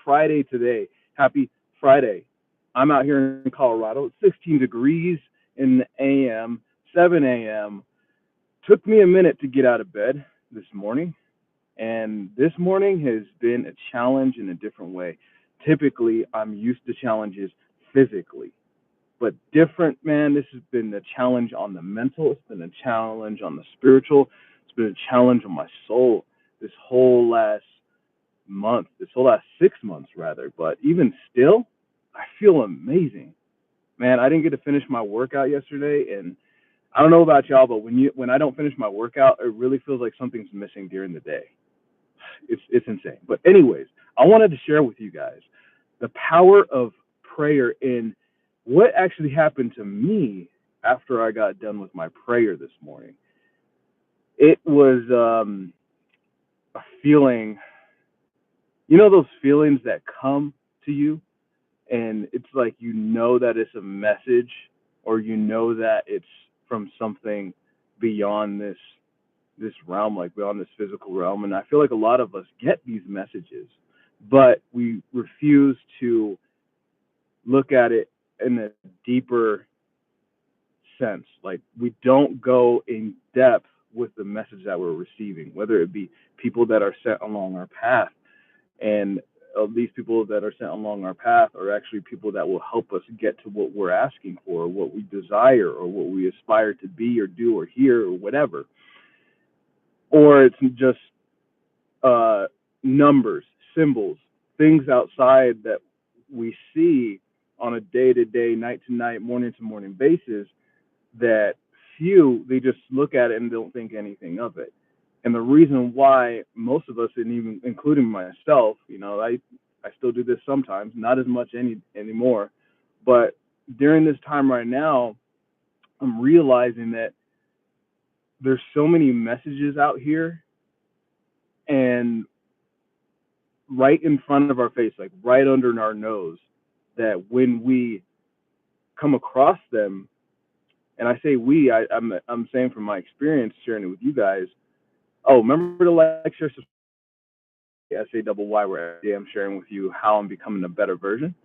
Friday today. Happy Friday. I'm out here in Colorado. It's 16 degrees in the AM, 7 a.m. Took me a minute to get out of bed this morning. And this morning has been a challenge in a different way. Typically, I'm used to challenges physically, but different, man. This has been a challenge on the mental. It's been a challenge on the spiritual. It's been a challenge on my soul this whole last month, this whole last 6 months, rather. But even still, I feel amazing. Man, I didn't get to finish my workout yesterday, and I don't know about y'all, but when I don't finish my workout, it really feels like something's missing during the day. It's insane. But anyways, I wanted to share with you guys the power of prayer in what actually happened to me after I got done with my prayer this morning. It was a feeling, those feelings that come to you, and it's like that it's a message, or that it's from something beyond this realm, like beyond this physical realm. And I feel like a lot of us get these messages, but we refuse to look at it in a deeper sense. Like, we don't go in depth with the message that we're receiving, whether it be people that are sent along our path. And these people that are sent along our path are actually people that will help us get to what we're asking for, or what we desire, or what we aspire to be or do or hear or whatever. Or it's just numbers, symbols, things outside that we see on a day-to-day, night-to-night, morning-to-morning basis that they just look at it and don't think anything of it. And the reason why most of us, and even including myself, I still do this sometimes, not as much anymore, but during this time right now, I'm realizing that there's so many messages out here, and right in front of our face, like right under our nose, that when we come across them, and I say I'm saying from my experience, sharing it with you guys. Oh, remember to like, share, subscribe, SAYY, where I'm sharing with you how I'm becoming a better version.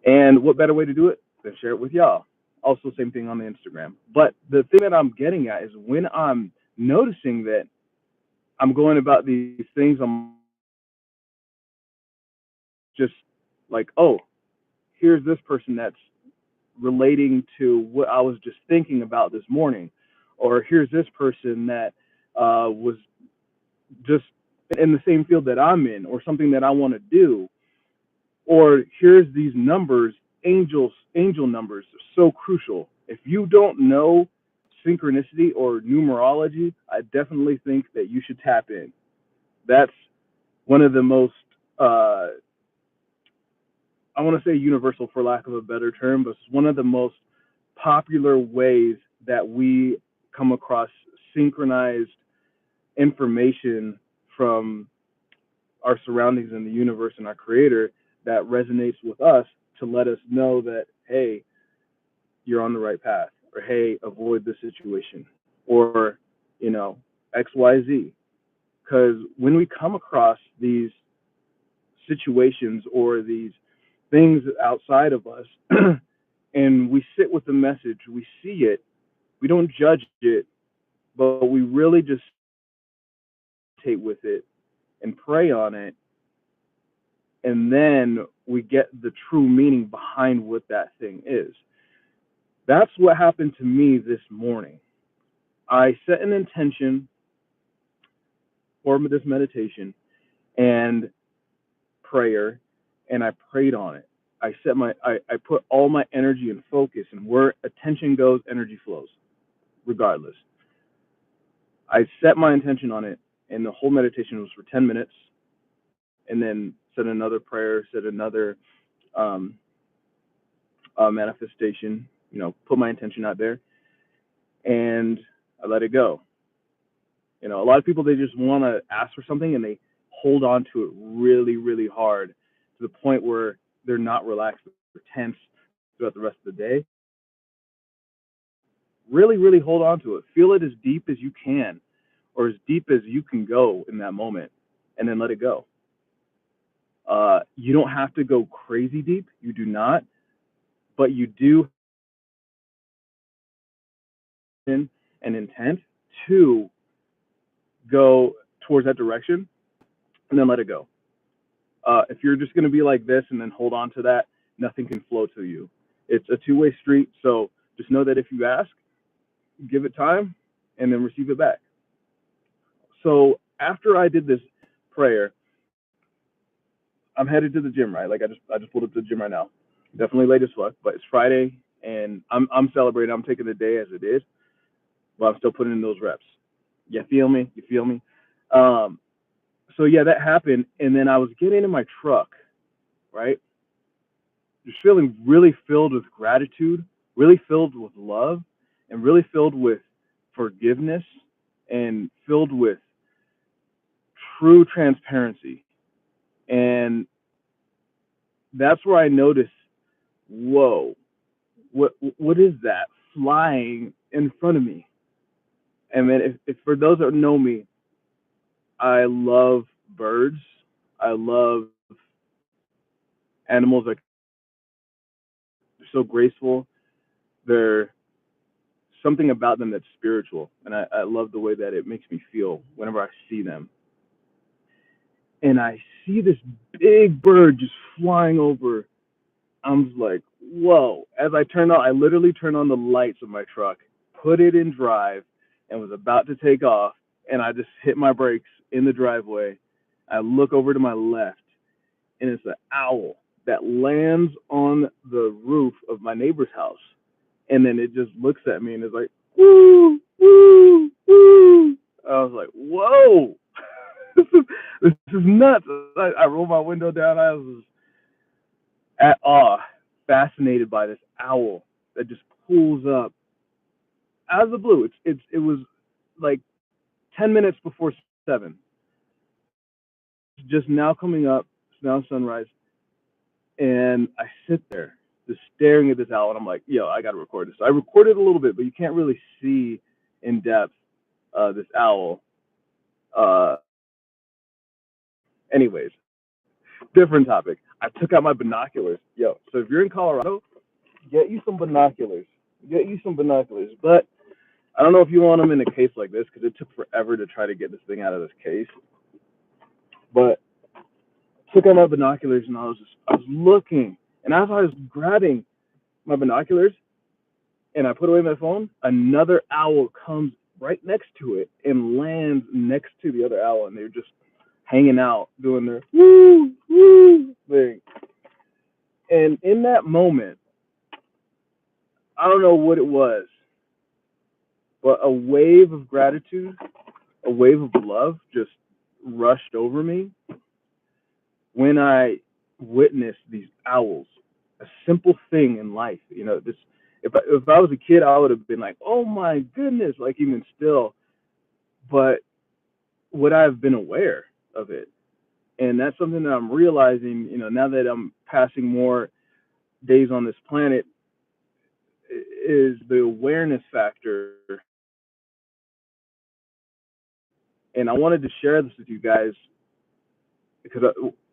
And what better way to do it than share it with y'all? Also, same thing on the Instagram. But the thing that I'm getting at is when I'm noticing that I'm going about these things, I'm just like, oh, here's this person that's relating to what I was just thinking about this morning. Or here's this person that was just in the same field that I'm in, or something that I want to do. Or here's these numbers, angel numbers, so crucial. If you don't know synchronicity or numerology, I definitely think that you should tap in. That's one of the most, I want to say universal for lack of a better term, but it's one of the most popular ways that we come across synchronized information from our surroundings and the universe and our creator that resonates with us, to let us know that, hey, you're on the right path, or hey, avoid this situation, or XYZ. Because when we come across these situations or these things outside of us and we sit with the message, we see it, we don't judge it, but we really just take with it and pray on it, and then we get the true meaning behind what that thing is. That's what happened to me this morning. I set an intention for this meditation and prayer, and I prayed on it. I put all my energy and focus, and where attention goes, energy flows, regardless. I set my intention on it, and the whole meditation was for 10 minutes, and then said another prayer, said another manifestation, put my intention out there, and I let it go. A lot of people, they just want to ask for something and they hold on to it really, really hard, to the point where they're not relaxed or tense throughout the rest of the day. Really, really hold on to it. Feel it as deep as you can, or as deep as you can go in that moment, and then let it go. You don't have to go crazy deep. You do not, but you do an intent to go towards that direction, and then let it go. If you're just going to be like this and then hold on to that, nothing can flow to you. It's a two-way street. So just know that if you ask, give it time, and then receive it back. So after I did this prayer, I'm headed to the gym, right? Like I just pulled up to the gym right now. Definitely late as fuck, but it's Friday and I'm celebrating. I'm taking the day as it is, but I'm still putting in those reps. You feel me? You feel me? Um, so yeah, that happened, and then I was getting in my truck, right? Just feeling really filled with gratitude, really filled with love, and really filled with forgiveness, and filled with true transparency. And that's where I noticed, whoa, what is that flying in front of me? And then if for those that know me, I love birds. I love animals that are so graceful. They're something about them that's spiritual, and I love the way that it makes me feel whenever I see them. And I see this big bird just flying over. I'm just like, whoa. As I literally turned on the lights of my truck, put it in drive, and was about to take off. And I just hit my brakes in the driveway. I look over to my left, and it's an owl that lands on the roof of my neighbor's house. And then it just looks at me and is like, woo, woo, woo. I was like, whoa, this is nuts. I rolled my window down. I was at awe, fascinated by this owl that just pulls up out of the blue. It was like 10 minutes before 7. It's just now coming up. It's now sunrise, and I sit there just staring at this owl, and I'm like, yo, I gotta record this. So I recorded a little bit, but you can't really see in depth this owl. Uh, anyways, different topic. I took out my binoculars, yo. So if you're in Colorado, get you some binoculars. Get you some binoculars, but I don't know if you want them in a case like this because it took forever to try to get this thing out of this case. But I took out my binoculars and I was looking, and as I was grabbing my binoculars and I put away my phone, another owl comes right next to it and lands next to the other owl, and they're just hanging out doing their woo woo thing. And in that moment, I don't know what it was, but a wave of gratitude, a wave of love just rushed over me when I witnessed these owls. A simple thing in life, this. If I was a kid, I would have been like, "Oh my goodness!" Like even still, but would I have been aware of it? And that's something that I'm realizing. Now that I'm passing more days on this planet, is the awareness factor. And I wanted to share this with you guys because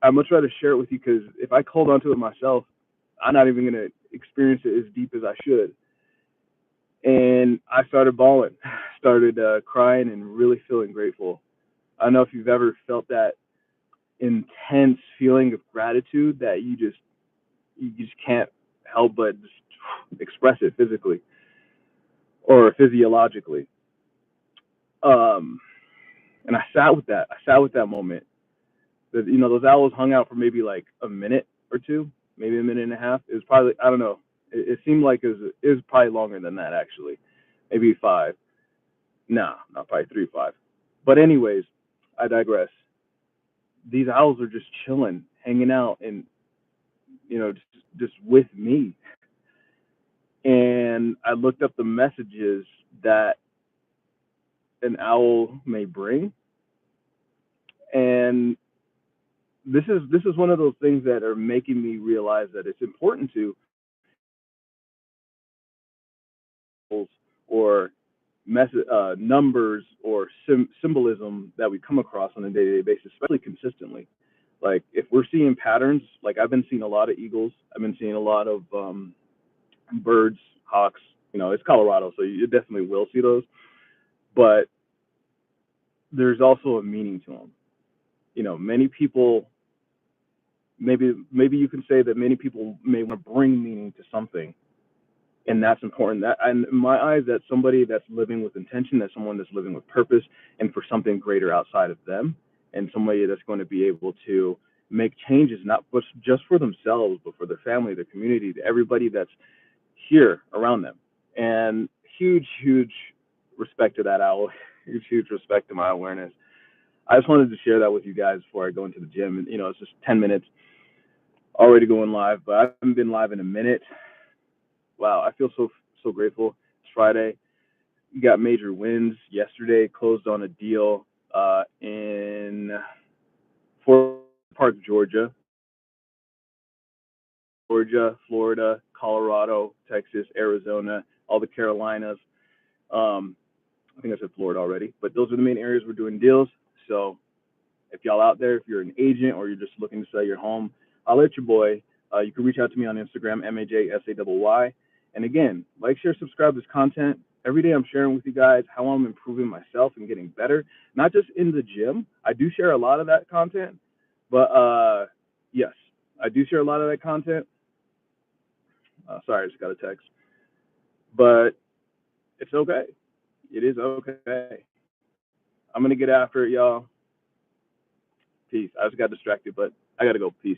I much rather share it with you because if I hold on to it myself, I'm not even going to experience it as deep as I should. And I started bawling, started crying, and really feeling grateful. I don't know if you've ever felt that intense feeling of gratitude that you just can't help but just express it physically or physiologically. Um, and I sat with that. I sat with that moment. Those owls hung out for maybe like a minute or two, maybe a minute and a half. It was probably, I don't know. It seemed like it was probably longer than that actually, maybe 5. Nah, not probably 3, 5. But anyways, I digress. These owls are just chilling, hanging out, and just with me. And I looked up the messages that an owl may bring, and this is one of those things that are making me realize that it's important to or numbers or symbolism that we come across on a day-to-day basis, especially consistently. Like if we're seeing patterns, like I've been seeing a lot of eagles, I've been seeing a lot of birds, hawks. You know, it's Colorado, so you definitely will see those. But there's also a meaning to them. You know, many people, maybe you can say that many people may want to bring meaning to something, and that's important. That, and in my eyes, that's somebody that's living with intention, that's someone that's living with purpose, and for something greater outside of them, and somebody that's going to be able to make changes, not just for themselves, but for their family, their community, to everybody that's here around them. And huge respect to that owl. Huge respect to my awareness. I just wanted to share that with you guys before I go into the gym. And you know, it's just 10 minutes already going live, but I haven't been live in a minute. Wow, I feel so grateful. It's Friday. We got major wins yesterday. Closed on a deal in Fort Park, Georgia, Florida, Colorado, Texas, Arizona, all the Carolinas. I think I said Florida already, but those are the main areas we're doing deals. So if y'all out there, if you're an agent or you're just looking to sell your home, I'll let your boy. You can reach out to me on Instagram, MAJSAYY. And again, like, share, subscribe to this content. Every day I'm sharing with you guys how I'm improving myself and getting better, not just in the gym. I do share a lot of that content, but yes, I do share a lot of that content. Sorry, I just got a text. But it's okay. It is okay. I'm going to get after it, y'all. Peace. I just got distracted, but I got to go. Peace.